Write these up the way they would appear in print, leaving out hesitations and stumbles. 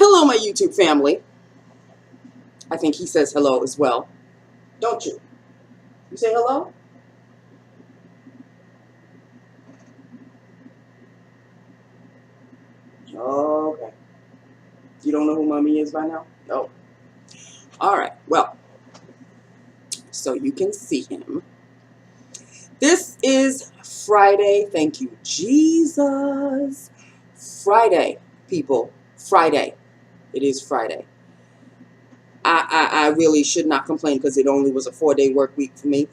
Hello, my YouTube family. I think he says hello as well. Don't you? You say hello? Okay. You don't know who Mommy is by now? No. All right. Well, so you can see him. This is Friday. Thank you, Jesus. Friday, people. Friday. It is Friday. I really should not complain because it only was a 4-day work week for me.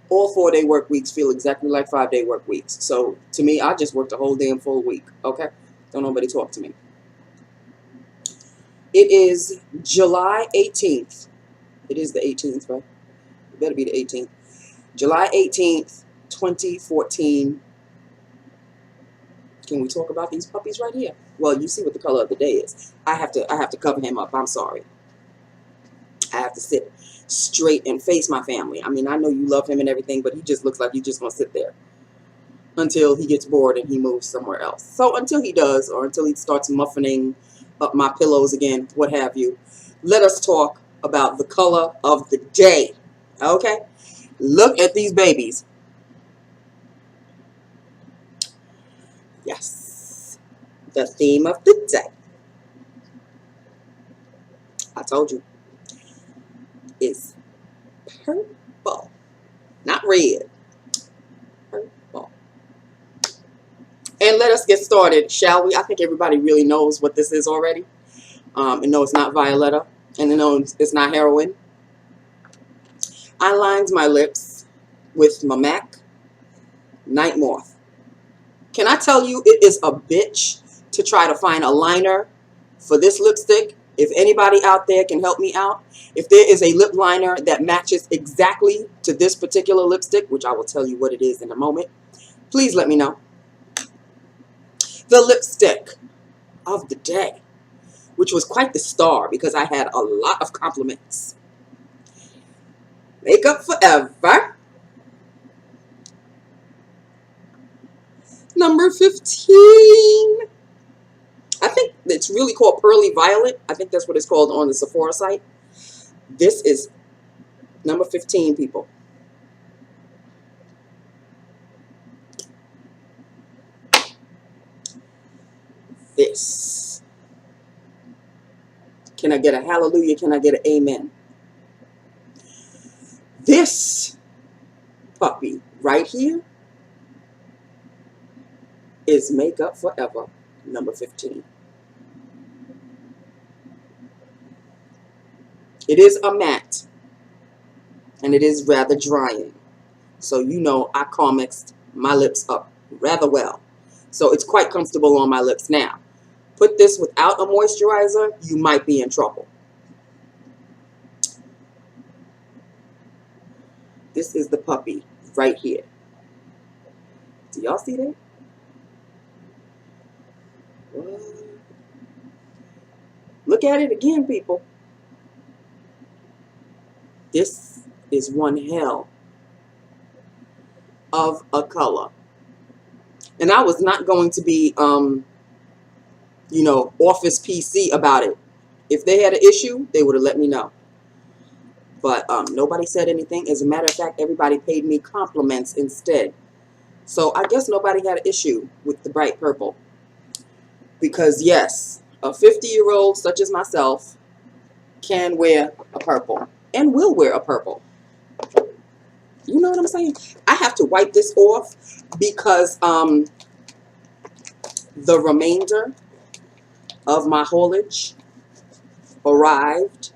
All 4-day work weeks feel exactly like 5-day work weeks. So to me, I just worked a whole damn full week. Okay? Don't nobody talk to me. It is July 18th. It is the 18th, right? It better be the 18th. July 18th, 2014. Can we talk about these puppies right here? Well, you see what the color of the day is. I have to cover him up. I'm sorry. I have to sit straight and face my family. I mean, I know you love him and everything, but he just looks like he's just going to sit there until he gets bored and he moves somewhere else. So until he does, or until he starts muffling up my pillows again, what have you, let us talk about the color of the day. Okay? Look at these babies. Yes. The theme of the day. I told you. Is purple. Not red. Purple. And let us get started, shall we? I think everybody really knows what this is already. And know it's not Violetta. And they know it's not heroin. I lined my lips with my MAC Night Moth. Can I tell you, it is a bitch to try to find a liner for this lipstick. If anybody out there can help me out, if there is a lip liner that matches exactly to this particular lipstick, which I will tell you what it is in a moment, please let me know. The lipstick of the day, which was quite the star because I had a lot of compliments. Makeup Forever. Number 15. I think it's really called Pearly Violet. I think that's what it's called on the Sephora site. This is number 15, people. This. Can I get a hallelujah? Can I get an amen? This puppy right here is Makeup Forever, number 15. It is a matte, and it is rather drying. So you know I Carmexed my lips up rather well. So it's quite comfortable on my lips now. Put this without a moisturizer, you might be in trouble. This is the puppy right here. Do y'all see that? What? Look at it again, people. This is one hell of a color. And I was not going to be, you know, office PC about it. If they had an issue, they would have let me know. But nobody said anything. As a matter of fact, everybody paid me compliments instead. So I guess nobody had an issue with the bright purple. Because yes, a 50-year-old such as myself can wear a purple. And will wear a purple. You know what I'm saying? I have to wipe this off because the remainder of my haulage arrived.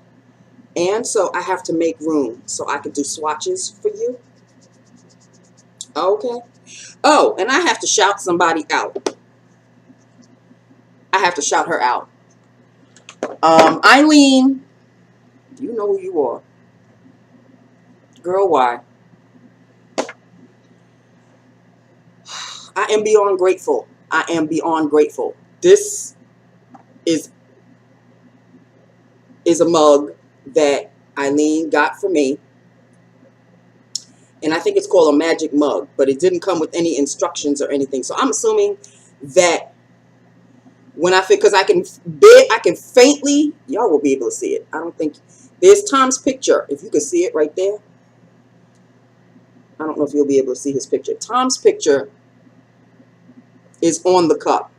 And so I have to make room so I can do swatches for you. Okay. Oh, and I have to shout somebody out. I have to shout her out. Eileen, you know who you are. Girl, why? I am beyond grateful. I am beyond grateful. This is a mug that Eileen got for me. And I think it's called a magic mug, but it didn't come with any instructions or anything. So I'm assuming that When I fit, because I can faintly, y'all will be able to see it. I don't think, there's Tom's picture. If you can see it right there. I don't know if you'll be able to see his picture. Tom's picture is on the cup.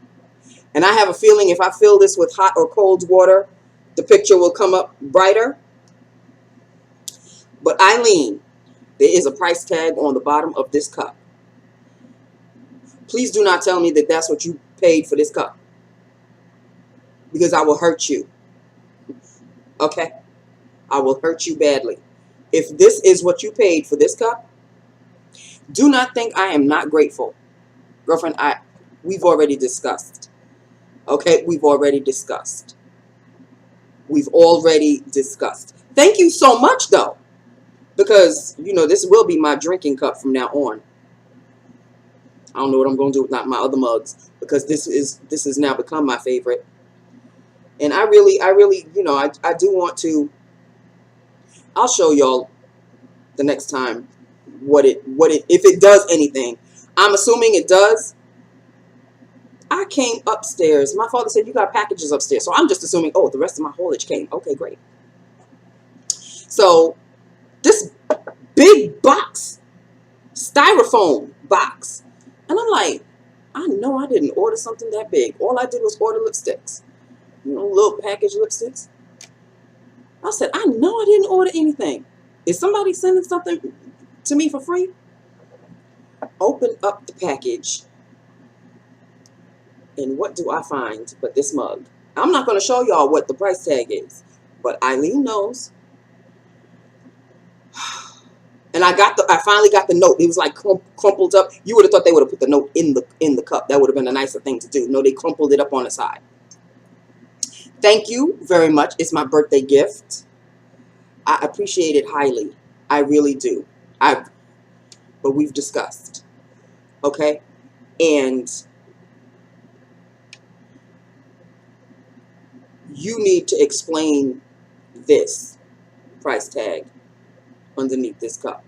And I have a feeling if I fill this with hot or cold water, the picture will come up brighter. But Eileen, there is a price tag on the bottom of this cup. Please do not tell me that that's what you paid for this cup, because I will hurt you. Okay? I will hurt you badly. If this is what you paid for this cup, do not think I am not grateful. Girlfriend, we've already discussed. Okay? We've already discussed. We've already discussed. Thank you so much, though. Because, you know, this will be my drinking cup from now on. I don't know what I'm going to do with my other mugs, because this has now become my favorite. And I really, you know, I do want to, I'll show y'all the next time if it does anything. I'm assuming it does. I came upstairs. My father said, you got packages upstairs. So I'm just assuming, oh, the rest of my haulage came. Okay, great. So this big box, styrofoam box. And I'm like, I know I didn't order something that big. All I did was order lipsticks. You know, little package lipsticks. I said, I know I didn't order anything. Is somebody sending something to me for free? Open up the package. And what do I find but this mug? I'm not going to show y'all what the price tag is, but Eileen knows. And I finally got the note. It was like crumpled up. You would have thought they would have put the note in the cup. That would have been a nicer thing to do. No, they crumpled it up on the side. Thank you very much. It's my birthday gift. I appreciate it highly. I really do. But we've discussed. Okay? And you need to explain this price tag underneath this cup.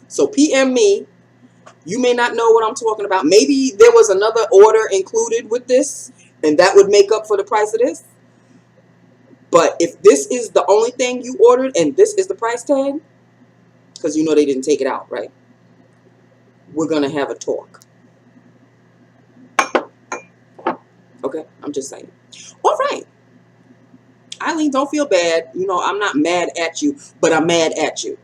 So PM me. You may not know what I'm talking about. Maybe there was another order included with this, and that would make up for the price of this. But if this is the only thing you ordered and this is the price tag, because you know they didn't take it out, right? We're going to have a talk. Okay? I'm just saying. All right. Eileen, don't feel bad. You know, I'm not mad at you, but I'm mad at you.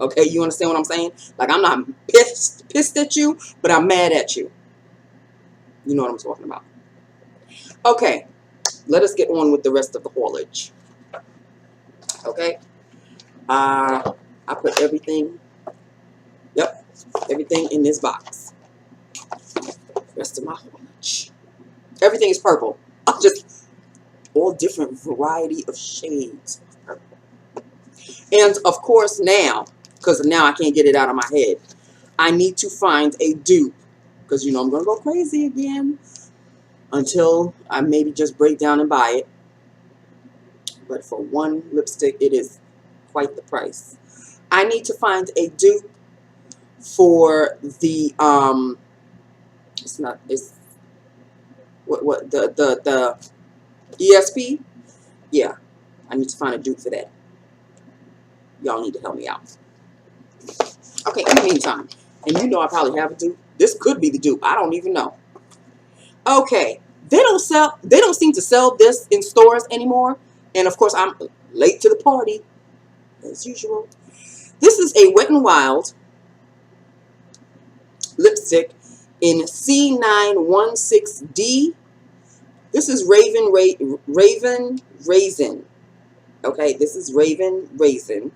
Okay? You understand what I'm saying? Like, I'm not pissed at you, but I'm mad at you. You know what I'm talking about. Okay. Let us get on with the rest of the haulage. Okay? I put everything, yep, everything in this box. Rest of my haulage. Everything is purple. Just all different variety of shades of purple. And of course now, because now I can't get it out of my head, I need to find a dupe. Because you know I'm going to go crazy again until I maybe just break down and buy it. But for one lipstick, it is quite the price. I need to find a dupe for the the ESP. Yeah, I need to find a dupe for that. Y'all need to help me out. Okay, in the meantime, and you know I probably have a dupe. This could be the dupe. I don't even know. Okay, they don't seem to sell this in stores anymore. And of course, I'm late to the party, as usual. This is a Wet n Wild lipstick in C916D. This is Raven Raisin. Okay, this is Raven Raisin.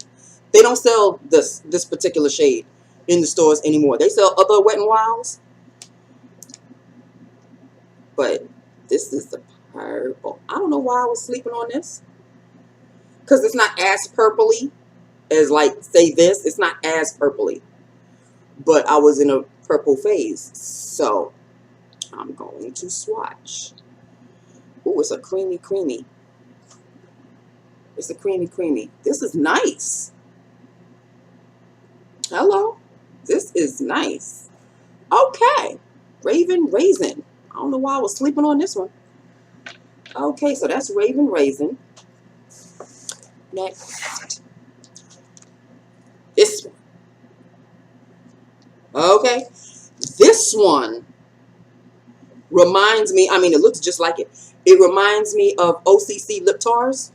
They don't sell this particular shade in the stores anymore. They sell other Wet n Wilds, but this is the purple. I don't know why I was sleeping on this, because it's not as purpley as, like, say this. It's not as purpley, but I was in a purple phase, so I'm going to swatch. Ooh, it's a creamy. It's a creamy. This is nice. Hello. This is nice. Okay. Raven Raisin. I don't know why I was sleeping on this one. Okay, so that's Raven Raisin. Next, this one. Okay, this one reminds me, I mean, it looks just like it. It reminds me of OCC lip tars.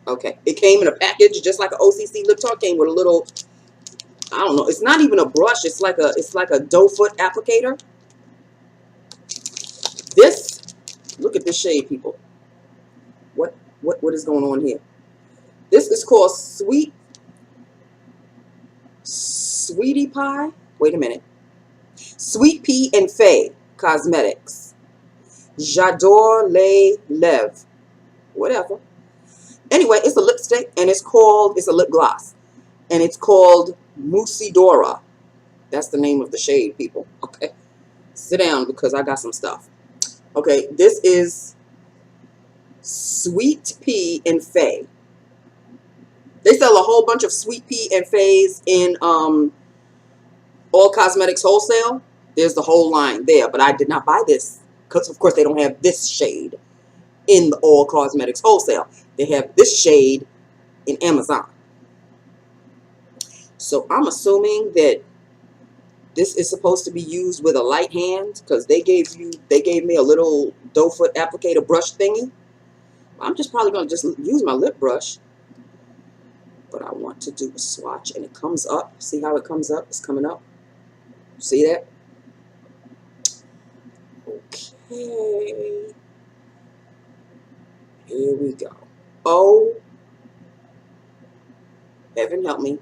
Okay, it came in a package just like an OCC lip tar. Came with a little, I don't know, it's not even a brush. It's like a doe foot applicator. This, look at this shade, people. What is going on here? This is called Sweetie Pie. Wait a minute. Sweet Pea and Faye Cosmetics. J'adore les lèvres. Whatever. Anyway, it's a lipstick and it's a lip gloss. And it's called Musidora. That's the name of the shade, people. Okay. Sit down because I got some stuff. Okay, this is Sweet Pea and Faye. They sell a whole bunch of Sweet Pea and Fays in All Cosmetics Wholesale. There's the whole line there, but I did not buy this because, of course, they don't have this shade in the All Cosmetics Wholesale. They have this shade in Amazon. So I'm assuming that this is supposed to be used with a light hand because they gave me a little doe foot applicator brush thingy. I'm just probably going to just use my lip brush. But I want to do a swatch and it comes up. See how it comes up? It's coming up. See that? Okay. Here we go. Oh, heaven help me.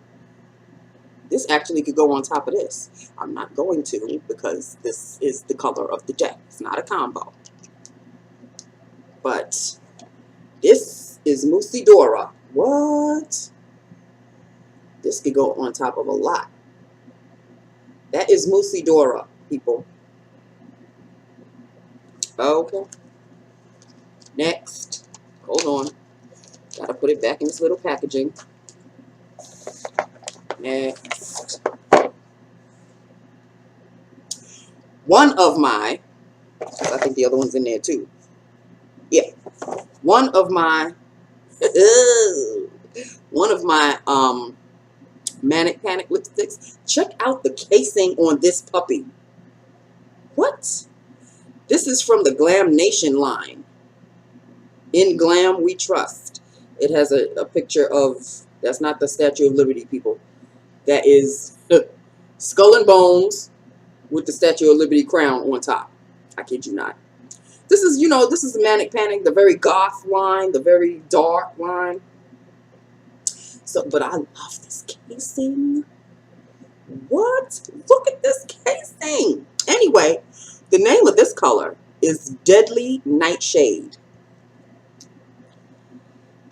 This actually could go on top of this. I'm not going to because this is the color of the deck. It's not a combo. But this is Musidora. What? This could go on top of a lot. That is Musidora, people. Okay. Next. Hold on. Gotta put it back in this little packaging. Next. One of my, I think the other one's in there too. Yeah. One of my Manic Panic lipsticks. Check out the casing on this puppy. What? This is from the Glam Nation line. In Glam We Trust. It has a picture of, that's not the Statue of Liberty, people. That is Skull and Bones with the Statue of Liberty crown on top. I kid you not. This is, this is the Manic Panic, the very goth line, the very dark line. So, but I love this casing. What? Look at this casing. Anyway, the name of this color is Deadly Nightshade.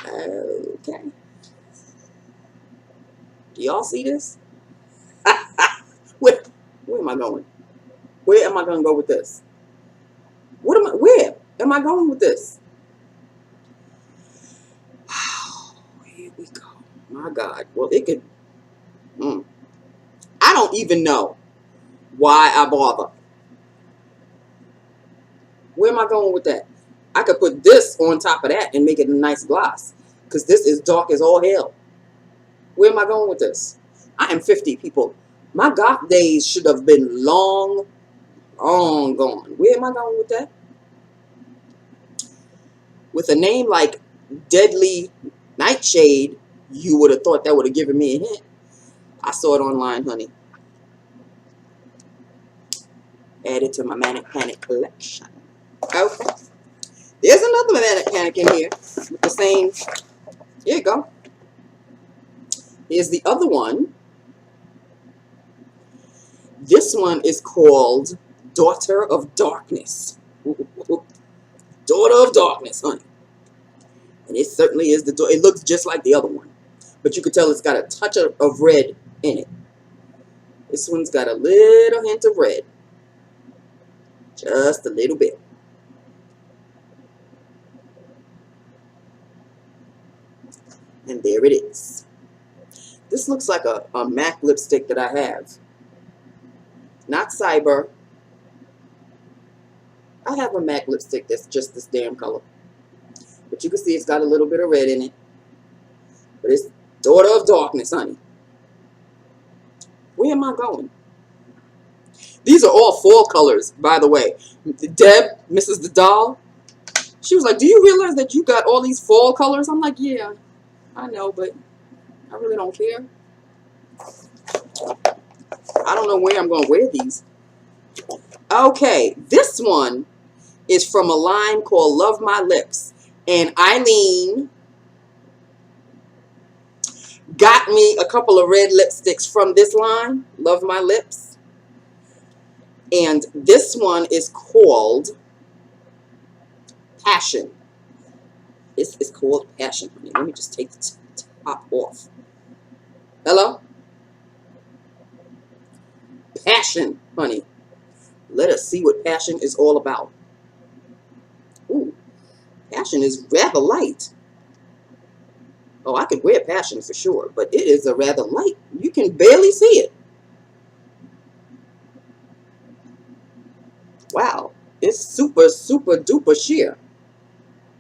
Okay. Do y'all see this? Where am I going? Where am I going to go with this? Where am I going with this? Here we go. My God. Well, it could. I don't even know why I bother. Where am I going with that? I could put this on top of that and make it a nice gloss. Because this is dark as all hell. Where am I going with this? I am 50, people. My goth days should have been long gone. Where am I going with that? With a name like Deadly Nightshade, you would have thought that would have given me a hint. I saw it online, honey. Add it to my Manic Panic collection. Okay. There's another Manic Panic in here with the same. Here you go. Here's the other one. This one is called Daughter of Darkness. Daughter of Darkness, honey. And it certainly is it looks just like the other one. But you can tell it's got a touch of red in it. This one's got a little hint of red. Just a little bit. And there it is. This looks like a MAC lipstick that I have. Not Cyber. I have a MAC lipstick that's just this damn color. But you can see it's got a little bit of red in it. But it's Daughter of Darkness, honey. Where am I going? These are all fall colors, by the way. Deb, Mrs. The Doll, she was like, do you realize that you got all these fall colors? I'm like, yeah, I know, but I really don't care. I don't know where I'm going to wear these. Okay, this one is from a line called Love My Lips. And Eileen got me a couple of red lipsticks from this line, Love My Lips. And this one is called Passion. This is called Passion. Let me just take the top off. Hello? Passion, honey. Let us see what Passion is all about. Ooh, Passion is rather light. Oh, I could wear Passion for sure, but it is a rather light. You can barely see it. Wow, it's super, super duper sheer.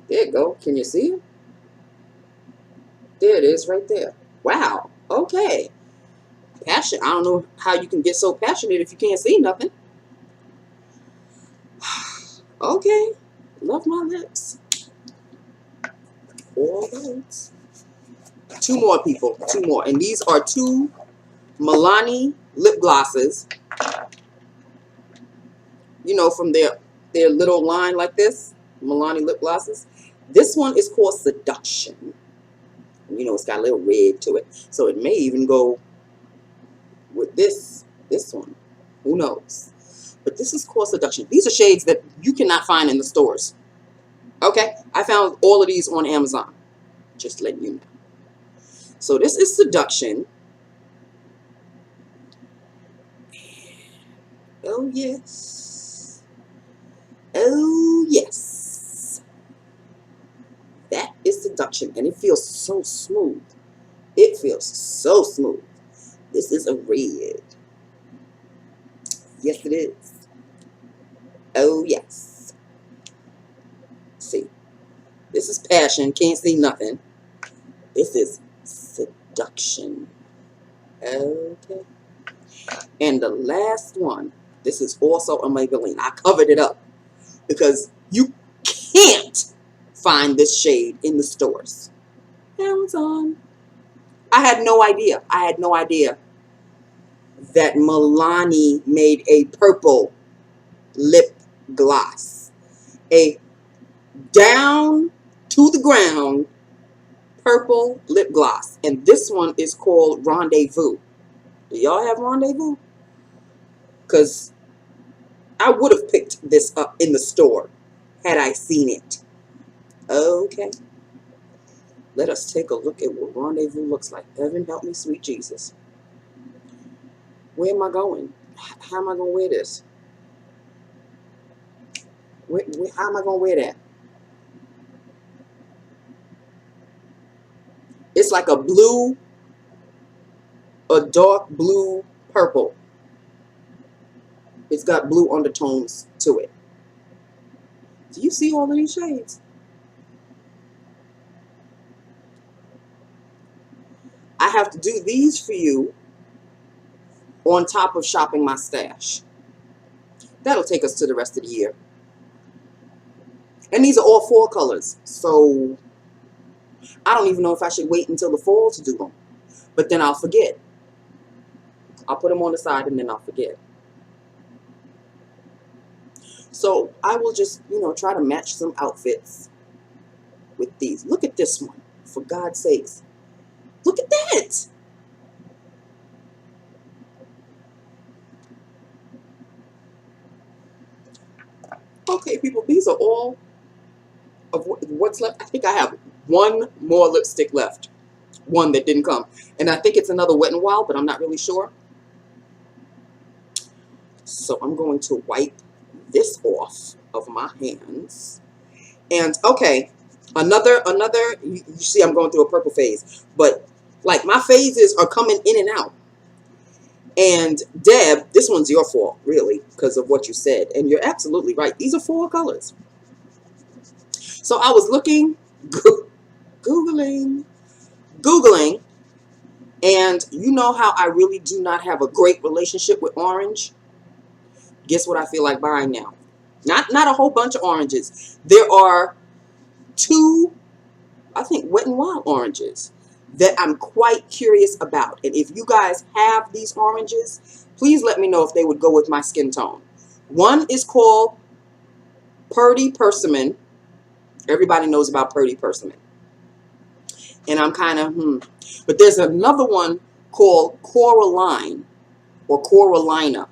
There you go. Can you see it? There it is right there. Wow. Okay. Passion. I don't know how you can get so passionate if you can't see nothing. Okay. Love My Lips. All right. Two more, people. Two more. And these are two Milani lip glosses. You know, from their little line like this. Milani lip glosses. This one is called Seduction. You know, it's got a little red to it. So it may even go with this one. Who knows? But this is called Seduction. These are shades that you cannot find in the stores. Okay? I found all of these on Amazon. Just letting you know. So this is Seduction. Oh, yes. Oh, yes. That is Seduction. And it feels so smooth. It feels so smooth. This is a red. Yes, it is. Oh, yes. See. This is Passion. Can't see nothing. This is Seduction. Okay. And the last one. This is also a Maybelline. I covered it up because you can't find this shade in the stores. Amazon. I had no idea. I had no idea that Milani made a purple lip gloss. A down to the ground purple lip gloss. And this one is called Rendezvous. Do y'all have Rendezvous? Because I would have picked this up in the store had I seen it. Okay. Let us take a look at what Rendezvous looks like. Heaven help me, sweet Jesus. Where am I going? How am I going to wear this? How am I going to wear that? It's like a blue, a dark blue purple. It's got blue undertones to it. Do you see all of these shades? I have to do these for you on top of shopping my stash. That'll take us to the rest of the year. And these are all fall colors. So I don't even know if I should wait until the fall to do them. But then I'll forget. I'll put them on the side and then I'll forget. So I will just, you know, try to match some outfits with these. Look at this one, for God's sakes. Look at that. Okay, people, these are all of what's left. I think I have one more lipstick left. One that didn't come. And I think it's another Wet n Wild, but I'm not really sure. So I'm going to wipe this off of my hands. And okay, another you see I'm going through a purple phase, but like my phases are coming in and out. And Deb, this one's your fault, really, because of what you said. And you're absolutely right. These are fall colors. So I was looking Googling. Googling. And you know how I really do not have a great relationship with orange? Guess what I feel like buying now? Not a whole bunch of oranges. There are 2, I think, Wet n Wild oranges that I'm quite curious about. And if you guys have these oranges, please let me know if they would go with my skin tone. One is called Purdy Persimmon. Everybody knows about Purdy Persimmon. And I'm kind of, But there's another one called Coraline or Coralina.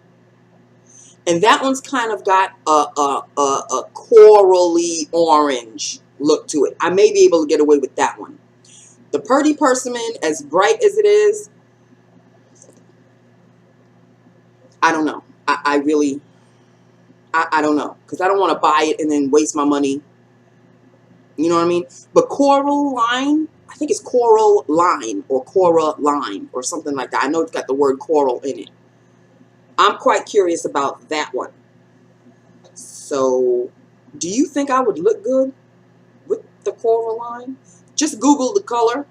And that one's kind of got a corally orange look to it. I may be able to get away with that one. The Purdy Persimmon, as bright as it is, I don't know. I really don't know. Because I don't want to buy it and then waste my money. You know what I mean? But Coraline, I think it's Coraline or Coraline or something like that. I know it's got the word coral in it. I'm quite curious about that one. So, do you think I would look good with the Coraline? Just Google the color.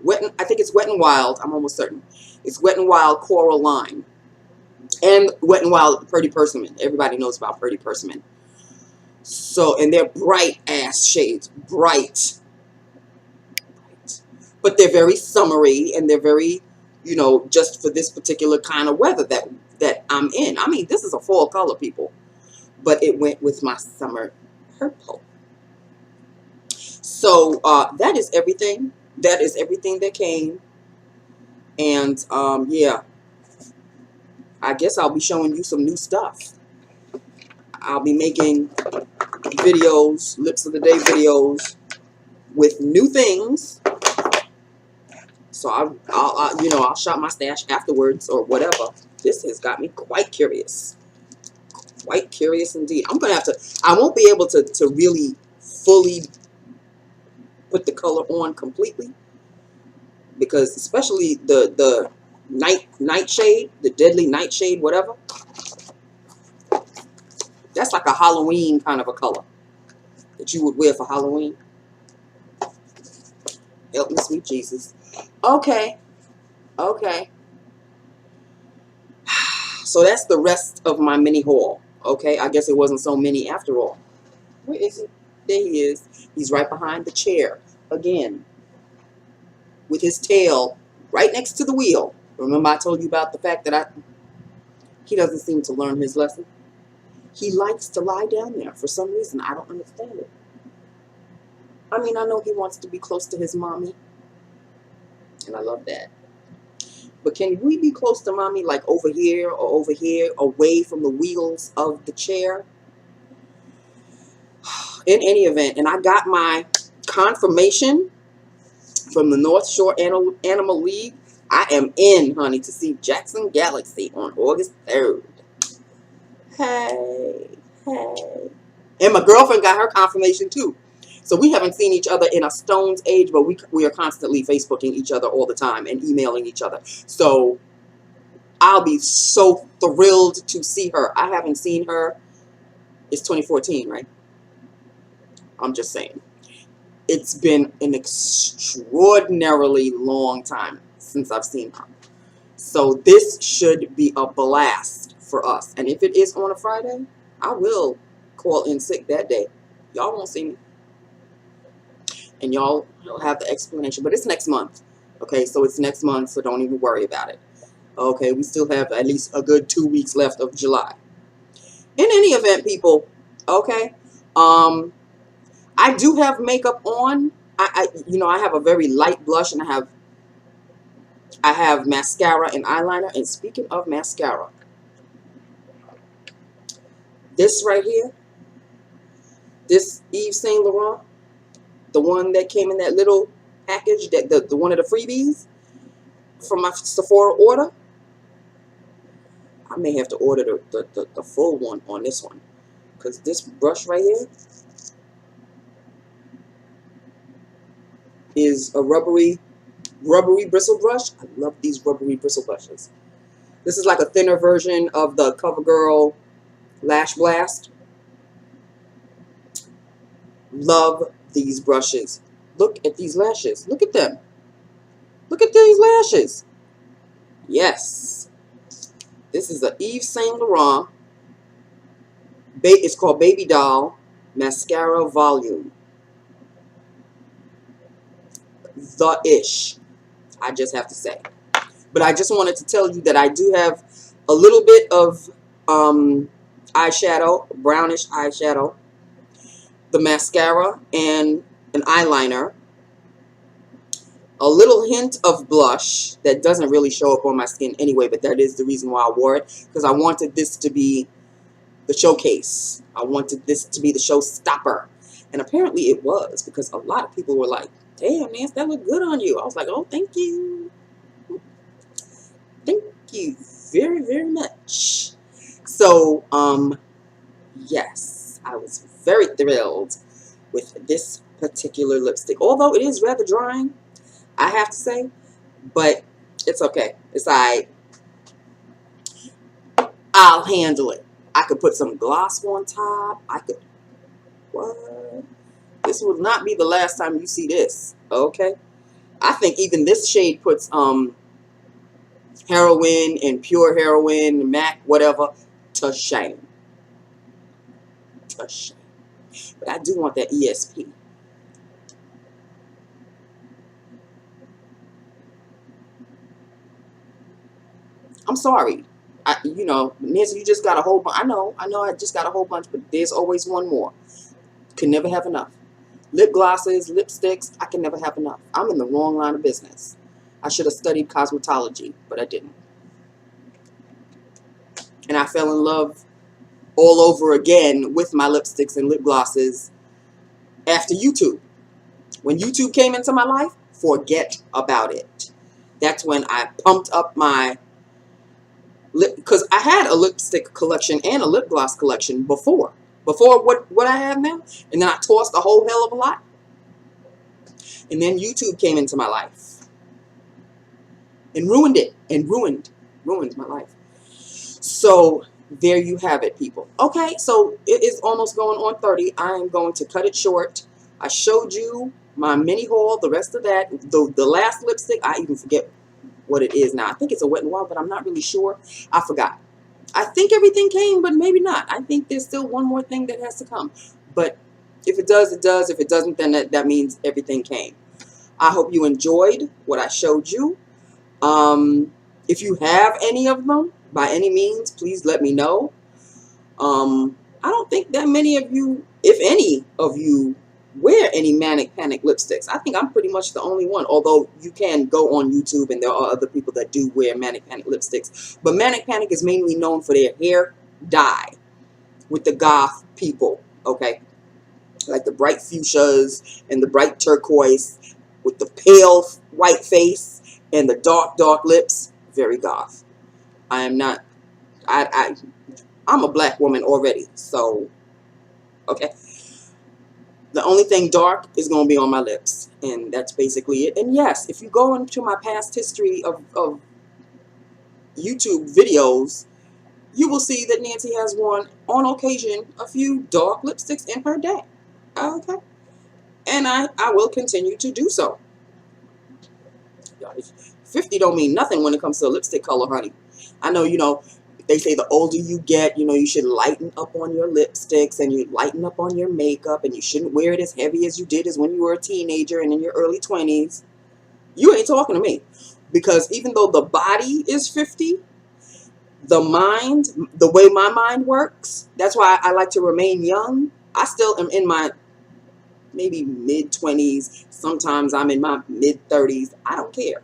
I think it's Wet n Wild. I'm almost certain. It's Wet n Wild Coraline. And Wet n Wild Purdy Persimmon. Everybody knows about Purdy Persimmon. So, and they're bright ass shades. Bright. But they're very summery and they're very, you know, just for this particular kind of weather that I'm in. I mean, this is a fall color, people. But it went with my summer purple. So, that is everything. That is everything that came. And, yeah. I guess I'll be showing you some new stuff. I'll be making videos, lips of the day videos with new things. So I'll shop my stash afterwards or whatever. This has got me quite curious. Quite curious indeed. I'm gonna have to. I won't be able to really fully put the color on completely because especially the nightshade, the deadly nightshade, whatever. That's like a Halloween kind of a color that you would wear for Halloween. Help me, sweet Jesus. Okay. Okay. So that's the rest of my mini haul. Okay. I guess it wasn't so many after all. Where is he? There he is. He's right behind the chair. Again. With his tail right next to the wheel. Remember I told you about the fact that he doesn't seem to learn his lesson. He likes to lie down there for some reason. I don't understand it. I mean, I know he wants to be close to his mommy. And I love that. But can we be close to mommy like over here or over here, away from the wheels of the chair? In any event, and I got my confirmation from the North Shore Animal League. I am in, honey, to see Jackson Galaxy on August 3rd. Hey, hey. And my girlfriend got her confirmation too. So we haven't seen each other in a stone's age, but we are constantly Facebooking each other all the time and emailing each other. So I'll be so thrilled to see her. I haven't seen her. It's 2014, right? I'm just saying. It's been an extraordinarily long time since I've seen her. So this should be a blast for us. And if it is on a Friday, I will call in sick that day. Y'all won't see me. And y'all will have the explanation. But it's next month. Okay, so it's next month, so don't even worry about it. Okay, we still have at least a good 2 weeks left of July. In any event, people, okay, I do have makeup on. I have a very light blush, and I have mascara and eyeliner. And speaking of mascara, this right here, this Yves Saint Laurent, the one that came in that little package, that the one of the freebies from my Sephora order. I may have to order the full one on this one, because this brush right here is a rubbery bristle brush. I love these rubbery bristle brushes. This is like a thinner version of the CoverGirl Lash Blast. Love these brushes. Look at these lashes. Look at them. Look at these lashes. Yes. This is a Yves Saint Laurent. It's called Baby Doll Mascara Volume. The ish. I just have to say. But I just wanted to tell you that I do have a little bit of eyeshadow, brownish eyeshadow, the mascara, and an eyeliner. A little hint of blush that doesn't really show up on my skin anyway, but that is the reason why I wore it, because I wanted this to be the showcase. I wanted this to be the showstopper. And apparently it was, because a lot of people were like, damn, Nancy, that looked good on you. I was like, oh, thank you. Thank you very, very much. So, yes, I was very thrilled with this particular lipstick. Although it is rather drying, I have to say, but it's okay. It's all right. I'll handle it. I could put some gloss on top. I could, what? This will not be the last time you see this, okay? I think even this shade puts heroin and pure heroin, MAC, whatever, to shame. To shame. But I do want that ESP. I'm sorry. You know, Nancy, you just got a whole bunch. I know, I just got a whole bunch, but there's always one more. Can never have enough. Lip glosses, lipsticks, I can never have enough. I'm in the wrong line of business. I should have studied cosmetology, but I didn't. And I fell in love all over again with my lipsticks and lip glosses after YouTube. When YouTube came into my life, forget about it. That's when I pumped up my lip, because I had a lipstick collection and a lip gloss collection before what I have now, and then I tossed a whole hell of a lot, and then YouTube came into my life and ruined it, and ruined my life. So there you have it, people. Okay, so it is almost going on 30. I am going to cut it short. I showed you my mini haul. The rest of that, the last lipstick, I even forget what it is now. I think it's a Wet n Wild, but I'm not really sure. I forgot. I think everything came, but maybe not. I think there's still one more thing that has to come. But if it does, it does. If it doesn't, then that means everything came. I hope you enjoyed what I showed you. If you have any of them, by any means, please let me know. I don't think that many of you, if any of you, wear any Manic Panic lipsticks. I think I'm pretty much the only one, although you can go on YouTube and there are other people that do wear Manic Panic lipsticks. But Manic Panic is mainly known for their hair dye with the goth people, okay? Like the bright fuchsias and the bright turquoise with the pale white face and the dark lips. Very goth. I am not, I'm a black woman already, so, okay. The only thing dark is going to be on my lips, and that's basically it. And yes, if you go into my past history of YouTube videos, you will see that Nancy has worn, on occasion, a few dark lipsticks in her day. Okay? And I will continue to do so. 50 don't mean nothing when it comes to lipstick color, honey. I know, you know, they say the older you get, you know, you should lighten up on your lipsticks and you lighten up on your makeup, and you shouldn't wear it as heavy as you did as when you were a teenager and in your early 20s. You ain't talking to me. Because even though the body is 50, the mind, the way my mind works, that's why I like to remain young. I still am in my maybe mid-20s. Sometimes I'm in my mid-30s. I don't care.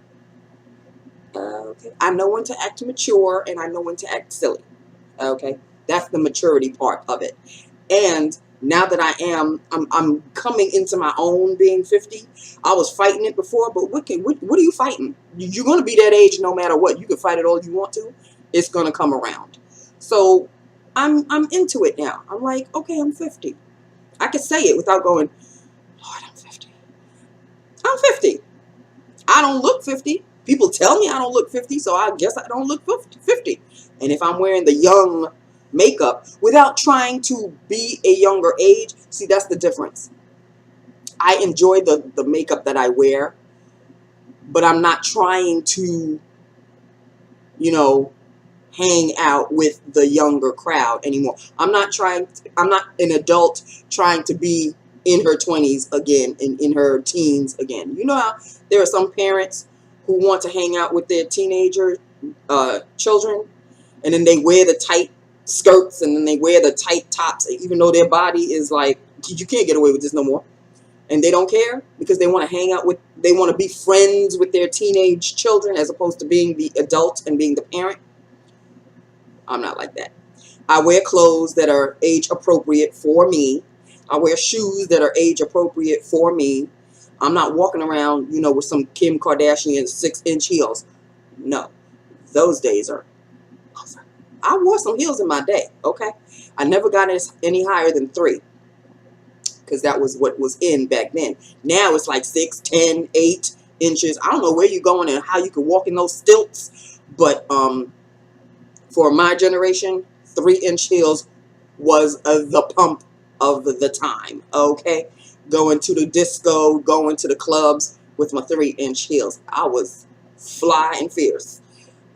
Okay. I know when to act mature and I know when to act silly. Okay. That's the maturity part of it. And now that I'm coming into my own being 50. I was fighting it before, but what are you fighting? You're going to be that age no matter what. You can fight it all you want to. It's going to come around. So I'm into it now. I'm like, okay, I'm 50. I can say it without going, Lord, I'm 50. I'm 50. I don't look 50. People tell me I don't look 50, so I guess I don't look 50. And if I'm wearing the young makeup without trying to be a younger age, see, that's the difference. I enjoy the makeup that I wear, but I'm not trying to, you know, hang out with the younger crowd anymore. I'm not an adult trying to be in her 20s again, in her teens again. You know how there are some parents who want to hang out with their teenager children, and then they wear the tight skirts and then they wear the tight tops, even though their body is like, you can't get away with this no more. And they don't care because they want to hang out with, they want to be friends with their teenage children as opposed to being the adult and being the parent. I'm not like that. I wear clothes that are age appropriate for me. I wear shoes that are age appropriate for me. I'm not walking around, you know, with some Kim Kardashian 6-inch heels. No, those days are over. I wore some heels in my day, okay? I never got any higher than 3 because that was what was in back then. Now it's like 6, 10, 8 inches. I don't know where you're going and how you can walk in those stilts, but for my generation, 3-inch heels was the pump of the time, okay? Going to the disco, going to the clubs with my 3-inch heels. I was fly and fierce,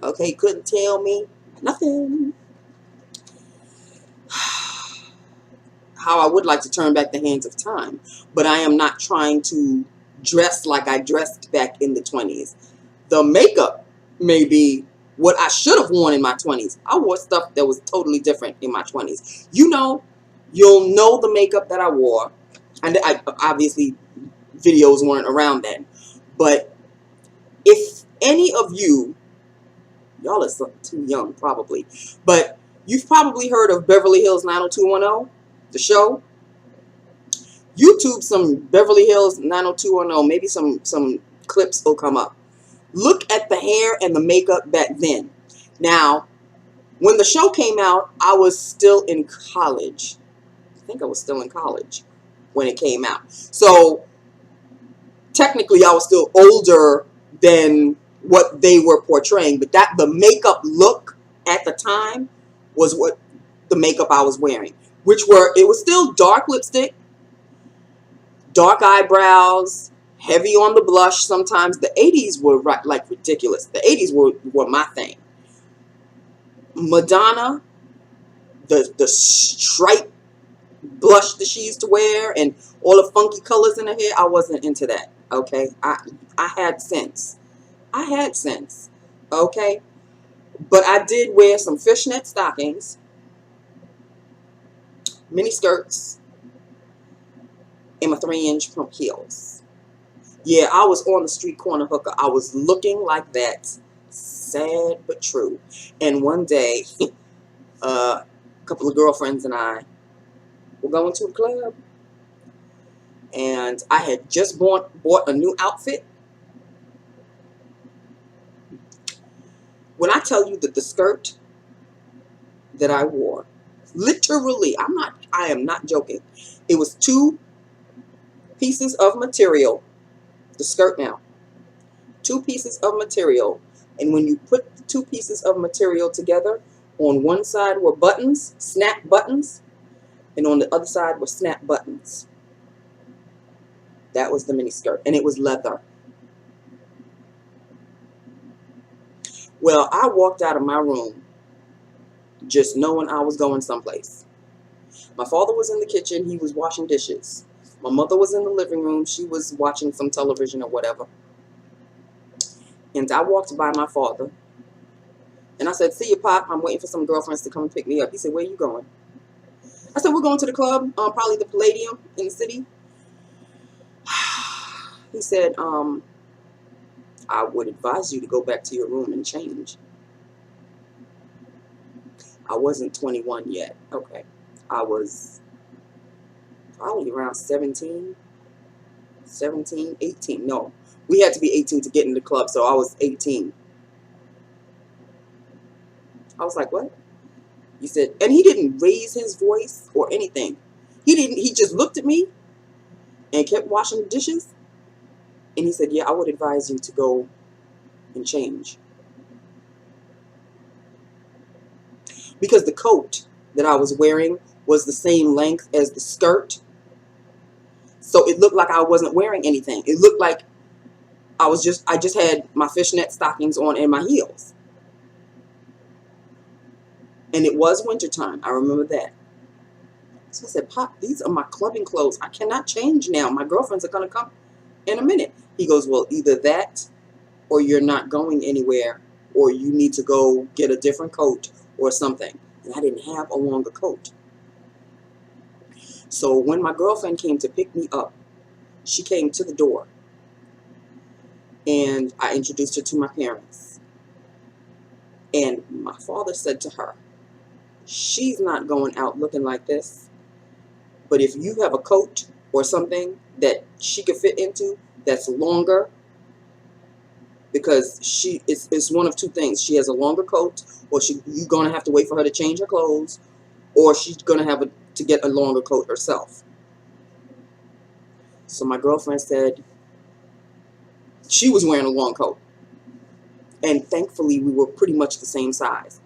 okay? Couldn't tell me nothing. How I would like to turn back the hands of time, but I am not trying to dress like I dressed back in the 20s. The makeup may be what I should have worn in my 20s. I wore stuff that was totally different in my 20s. You know, you'll know the makeup that I wore. And obviously, videos weren't around then. But if any of you, y'all are too young probably, but you've probably heard of Beverly Hills 90210, the show. YouTube some Beverly Hills 90210, maybe some clips will come up. Look at the hair and the makeup back then. Now, when the show came out, I was still in college. I think I was still in college when it came out. So, technically, I was still older than what they were portraying. But the makeup look at the time was what the makeup I was wearing. It was still dark lipstick, dark eyebrows, heavy on the blush sometimes. The 80s were like ridiculous. The 80s were my thing. Madonna, the stripe blush that she used to wear and all the funky colors in her hair, I wasn't into that, okay? I had sense. I had sense, okay? But I did wear some fishnet stockings, mini skirts, and my 3-inch pump heels. Yeah, I was on the street corner hooker. I was looking like that. Sad but true. And one day, a couple of girlfriends and I were going to a club. And I had just bought a new outfit. When I tell you that the skirt that I wore, literally, I am not joking. It was 2 pieces of material. The skirt now. 2 pieces of material. And when you put the 2 pieces of material together, on one side were buttons, snap buttons, and on the other side were snap buttons. That was the mini skirt, and it was leather. Well, I walked out of my room just knowing I was going someplace. My father was in the kitchen. He was washing dishes. My mother was in the living room. She was watching some television or whatever. And I walked by my father. And I said, "See you, Pop. I'm waiting for some girlfriends to come and pick me up." He said, "Where are you going?" I said, "We're going to the club, probably the Palladium in the city." He said, "I would advise you to go back to your room and change." I wasn't 21 yet. Okay. I was probably around 17, 18. No, we had to be 18 to get in the club, so I was 18. I was like, "What?" He said, and he didn't raise his voice or anything. He just looked at me and kept washing the dishes. And he said, "Yeah, I would advise you to go and change." Because the coat that I was wearing was the same length as the skirt. So it looked like I wasn't wearing anything. It looked like I just had my fishnet stockings on and my heels. And it was wintertime. I remember that. So I said, Pop, these are my clubbing clothes. I cannot change now. My girlfriends are going to come in a minute. He goes, well, either that or you're not going anywhere, or you need to go get a different coat or something. And I didn't have a longer coat. So when my girlfriend came to pick me up, she came to the door. And I introduced her to my parents. And my father said to her, she's not going out looking like this. But if you have a coat or something that she could fit into that's longer, because it's one of two things. She has a longer coat, or you're going to have to wait for her to change her clothes, or she's going to have to get a longer coat herself. So my girlfriend said she was wearing a long coat. And thankfully, we were pretty much the same size.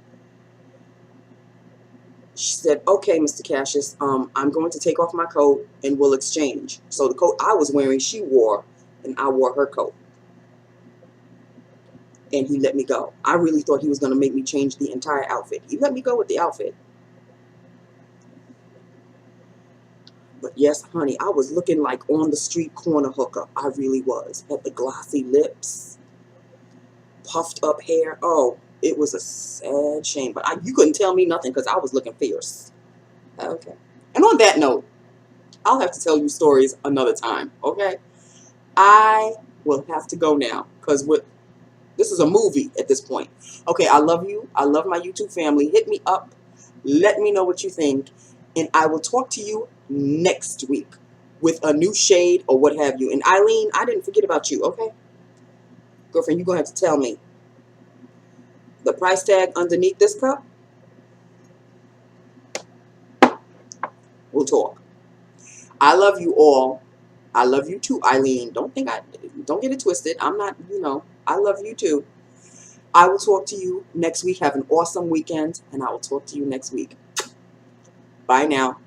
She said, okay, Mr. Cassius, I'm going to take off my coat and we'll exchange. So the coat I was wearing, she wore, and I wore her coat. And he let me go. I really thought he was going to make me change the entire outfit. He let me go with the outfit. But yes, honey, I was looking like on the street corner hooker. I really was. Had the glossy lips, puffed up hair. Oh, it was a sad shame. But you couldn't tell me nothing because I was looking fierce. Okay. And on that note, I'll have to tell you stories another time. Okay. I will have to go now because this is a movie at this point. Okay, I love you. I love my YouTube family. Hit me up. Let me know what you think. And I will talk to you next week with a new shade or what have you. And Eileen, I didn't forget about you, okay? Girlfriend, you're going to have to tell me the price tag underneath this cup. We'll talk. I love you all. I love you too, Eileen. Don't get it twisted. I'm not, I love you too. I will talk to you next week. Have an awesome weekend, and I will talk to you next week. Bye now.